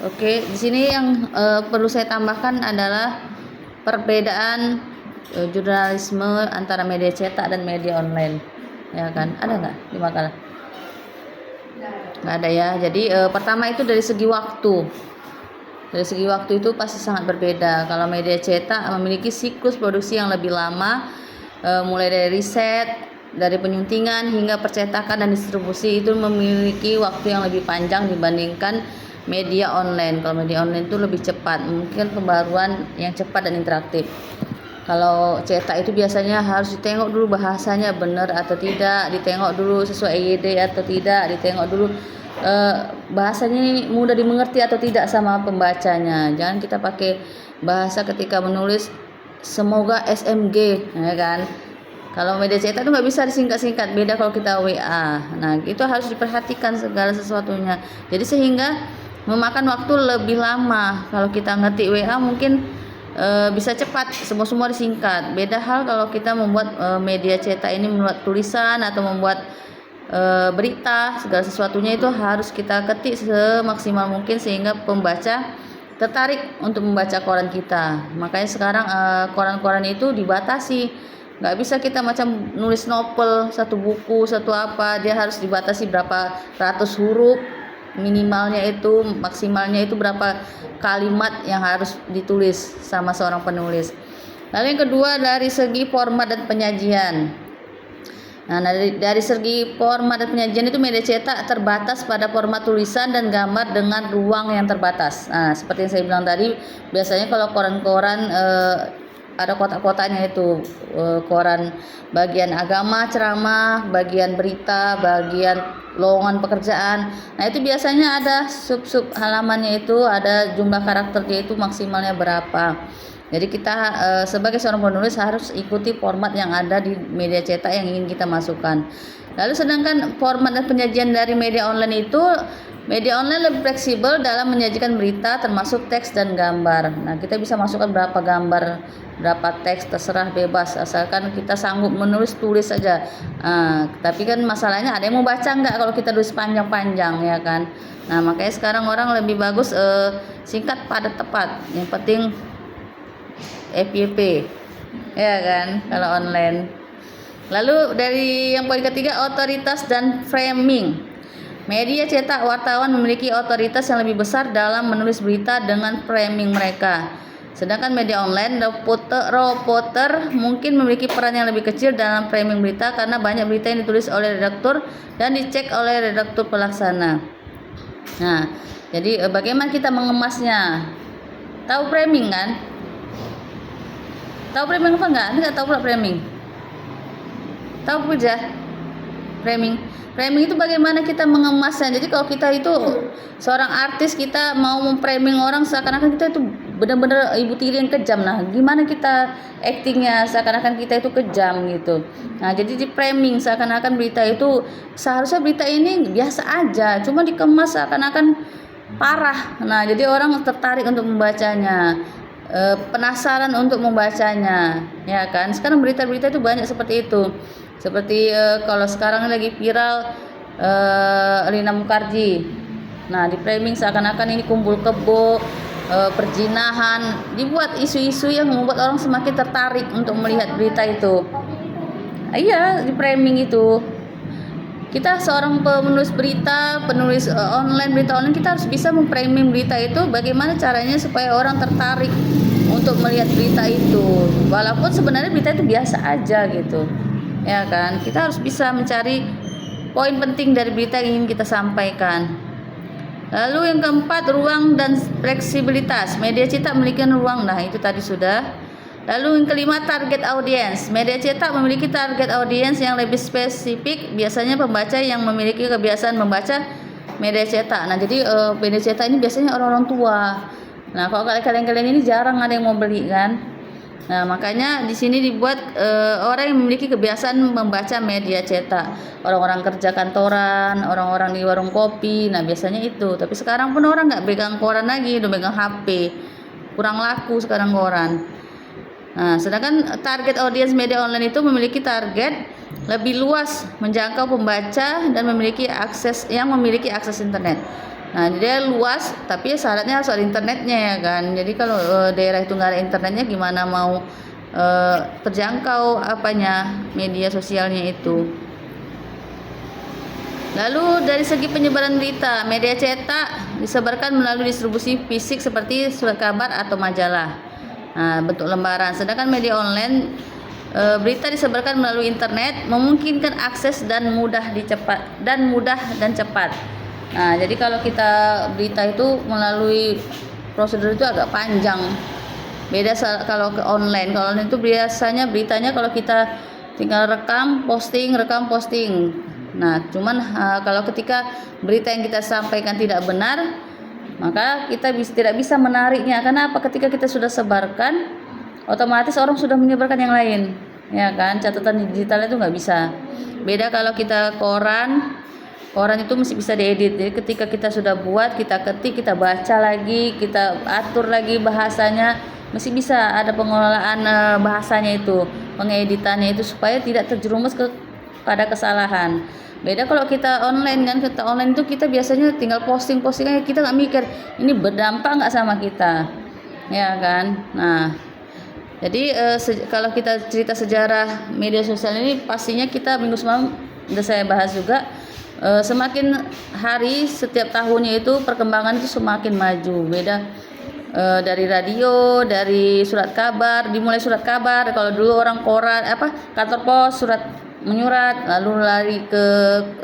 Oke, di sini yang perlu saya tambahkan adalah perbedaan jurnalisme antara media cetak dan media online, ya kan? Ada nggak di makalah? Nggak ada ya. Jadi pertama itu dari segi waktu. Dari segi waktu itu pasti sangat berbeda. Kalau media cetak memiliki siklus produksi yang lebih lama, mulai dari riset, dari penyuntingan hingga percetakan dan distribusi itu memiliki waktu yang lebih panjang dibandingkan media online. Kalau media online itu lebih cepat, mungkin pembaruan yang cepat dan interaktif. Kalau cetak itu biasanya harus ditengok dulu bahasanya benar atau tidak, ditengok dulu sesuai EYD atau tidak, ditengok dulu bahasanya ini mudah dimengerti atau tidak sama pembacanya. Jangan kita pakai bahasa ketika menulis semoga SMG, ya kan? Kalau media cetak itu nggak bisa disingkat-singkat, beda kalau kita WA. Nah, itu harus diperhatikan segala sesuatunya. Jadi sehingga memakan waktu lebih lama. Kalau kita ngetik WA mungkin bisa cepat, semua disingkat. Beda hal kalau kita membuat media cetak ini, membuat tulisan atau membuat berita, segala sesuatunya itu harus kita ketik semaksimal mungkin sehingga pembaca tertarik untuk membaca koran kita. Makanya sekarang koran-koran itu dibatasi, nggak bisa kita macam nulis novel satu buku satu apa, dia harus dibatasi berapa ratus huruf minimalnya, itu maksimalnya itu berapa kalimat yang harus ditulis sama seorang penulis. Lalu yang kedua dari segi format dan penyajian. Nah, dari segi format dan penyajian itu media cetak terbatas pada format tulisan dan gambar dengan ruang yang terbatas. Nah, seperti yang saya bilang tadi, biasanya kalau koran-koran ada kotak-kotaknya itu, koran bagian agama, ceramah, bagian berita, bagian lowongan pekerjaan. Nah, itu biasanya ada sub-sub halamannya, itu ada jumlah karakternya itu maksimalnya berapa. Jadi kita sebagai seorang penulis harus ikuti format yang ada di media cetak yang ingin kita masukkan. Lalu sedangkan format dan penyajian dari media online itu, media online lebih fleksibel dalam menyajikan berita termasuk teks dan gambar. Nah, kita bisa masukkan berapa gambar, berapa teks, terserah, bebas, asalkan kita sanggup menulis, tulis saja. Tapi kan masalahnya ada yang mau baca nggak kalau kita tulis panjang-panjang, ya kan? Nah, makanya sekarang orang lebih bagus singkat, padat, tepat. Yang penting FYP, ya kan, kalau online. Lalu dari yang poin ketiga, otoritas dan framing. Media cetak wartawan memiliki otoritas yang lebih besar dalam menulis berita dengan framing mereka. Sedangkan media online, reporter mungkin memiliki peran yang lebih kecil dalam framing berita karena banyak berita yang ditulis oleh redaktur dan dicek oleh redaktur pelaksana. Nah, jadi bagaimana kita mengemasnya? Tahu framing kan? Tahu framing apa enggak? Enggak tahu pula framing. Tahu Puja? Framing. Framing itu bagaimana kita mengemasnya. Jadi kalau kita itu seorang artis, kita mau memframing orang seakan-akan kita itu benar-benar ibu tiri yang kejam. Nah, gimana kita actingnya seakan-akan kita itu kejam gitu. Nah, jadi di framing seakan-akan berita itu, seharusnya berita ini biasa aja, cuma dikemas seakan-akan parah. Nah, jadi orang tertarik untuk membacanya, penasaran untuk membacanya, ya kan? Sekarang berita-berita itu banyak seperti itu. Seperti kalau sekarang lagi viral Rina Mukherjee. Nah, di framing seakan-akan ini kumpul kebo, perjinahan, dibuat isu-isu yang membuat orang semakin tertarik untuk melihat berita itu. Iya, di framing itu. Kita seorang penulis berita, penulis online, berita online, kita harus bisa memframing berita itu bagaimana caranya supaya orang tertarik untuk melihat berita itu. Walaupun sebenarnya berita itu biasa aja gitu, ya kan? Kita harus bisa mencari poin penting dari berita yang ingin kita sampaikan. Lalu yang keempat, ruang dan fleksibilitas. Media cetak memiliki ruang, nah itu tadi sudah. Lalu yang kelima, target audience. Media cetak memiliki target audience yang lebih spesifik, biasanya pembaca yang memiliki kebiasaan membaca media cetak. Nah, jadi media cetak ini biasanya orang-orang tua. Nah, kalau kalian ini jarang ada yang mau beli kan. Nah, makanya di sini dibuat orang yang memiliki kebiasaan membaca media cetak. Orang-orang kerja kantoran, orang-orang di warung kopi. Nah, biasanya itu. Tapi sekarang pun orang nggak pegang koran lagi, udah pegang HP. Kurang laku sekarang koran. Nah, sedangkan target audiens media online itu memiliki target lebih luas, menjangkau pembaca dan memiliki akses internet. Nah, dia luas, tapi syaratnya harus ada internetnya ya kan. Jadi kalau daerah itu nggak ada internetnya, gimana mau terjangkau apanya media sosialnya itu. Lalu dari segi penyebaran berita, media cetak disebarkan melalui distribusi fisik seperti surat kabar atau majalah. Nah, bentuk lembaran. Sedangkan media online, berita disebarkan melalui internet, memungkinkan akses dan mudah dan cepat. Nah, jadi kalau kita berita itu melalui prosedur itu agak panjang. Beda kalau ke online. Kalau online itu biasanya beritanya kalau kita tinggal rekam, posting. Nah, cuman kalau ketika berita yang kita sampaikan tidak benar, maka kita tidak bisa menariknya. Karena apa? Ketika kita sudah sebarkan, otomatis orang sudah menyebarkan yang lain, ya kan? Catatan digital itu nggak bisa. Beda kalau kita koran itu masih bisa diedit. Jadi ketika kita sudah buat, kita ketik, kita baca lagi, kita atur lagi bahasanya, masih bisa ada pengelolaan bahasanya itu, pengeditannya itu supaya tidak terjerumus pada kesalahan. Beda kalau kita online kan, kita online itu kita biasanya tinggal posting aja, kita nggak mikir ini berdampak nggak sama kita, ya kan. Nah, jadi kalau kita cerita sejarah media sosial ini, pastinya kita minggu semalam udah saya bahas juga, semakin hari setiap tahunnya itu perkembangan itu semakin maju. Beda dari radio, dari surat kabar, dimulai surat kabar. Kalau dulu orang koran kantor pos menyurat, lalu lari ke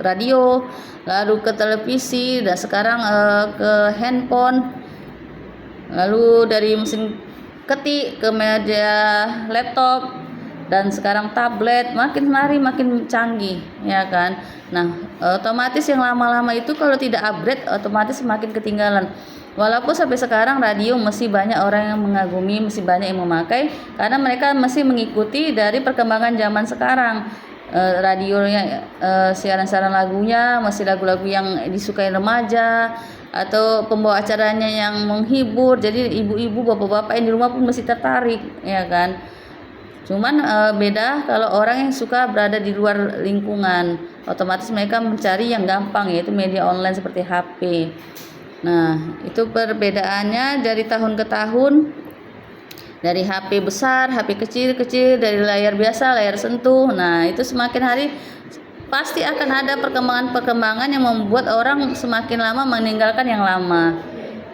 radio, lalu ke televisi, dan sekarang ke handphone, lalu dari mesin ketik ke media laptop, dan sekarang tablet. Makin hari makin canggih, ya kan. Nah, otomatis yang lama-lama itu kalau tidak upgrade, otomatis semakin ketinggalan. Walaupun sampai sekarang radio masih banyak orang yang mengagumi, masih banyak yang memakai, karena mereka masih mengikuti dari perkembangan zaman sekarang. Radionya, siaran-siaran lagunya masih lagu-lagu yang disukai remaja, atau pembawa acaranya yang menghibur. Jadi ibu-ibu, bapak-bapak yang di rumah pun masih tertarik, ya kan. Cuman beda kalau orang yang suka berada di luar lingkungan, otomatis mereka mencari yang gampang, yaitu media online seperti HP. Nah, itu perbedaannya dari tahun ke tahun. Dari HP besar, HP kecil, dari layar biasa, layar sentuh. Nah, itu semakin hari pasti akan ada perkembangan yang membuat orang semakin lama meninggalkan yang lama,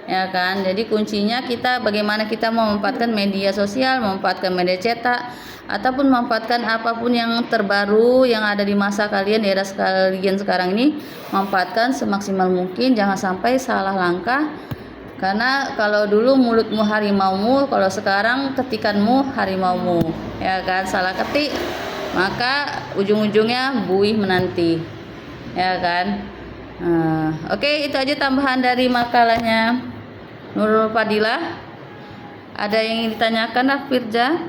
ya kan. Jadi kuncinya kita bagaimana kita memanfaatkan media sosial, memanfaatkan media cetak, ataupun memanfaatkan apapun yang terbaru yang ada di masa kalian, di era kalian sekarang ini. Manfaatkan semaksimal mungkin, jangan sampai salah langkah. Karena kalau dulu mulutmu harimaumu, kalau sekarang ketikanmu harimaumu, ya kan. Salah ketik, maka ujung-ujungnya buih menanti, ya kan. Oke, itu aja tambahan dari makalahnya Nurul Fadilah. Ada yang ditanyakan, Firja?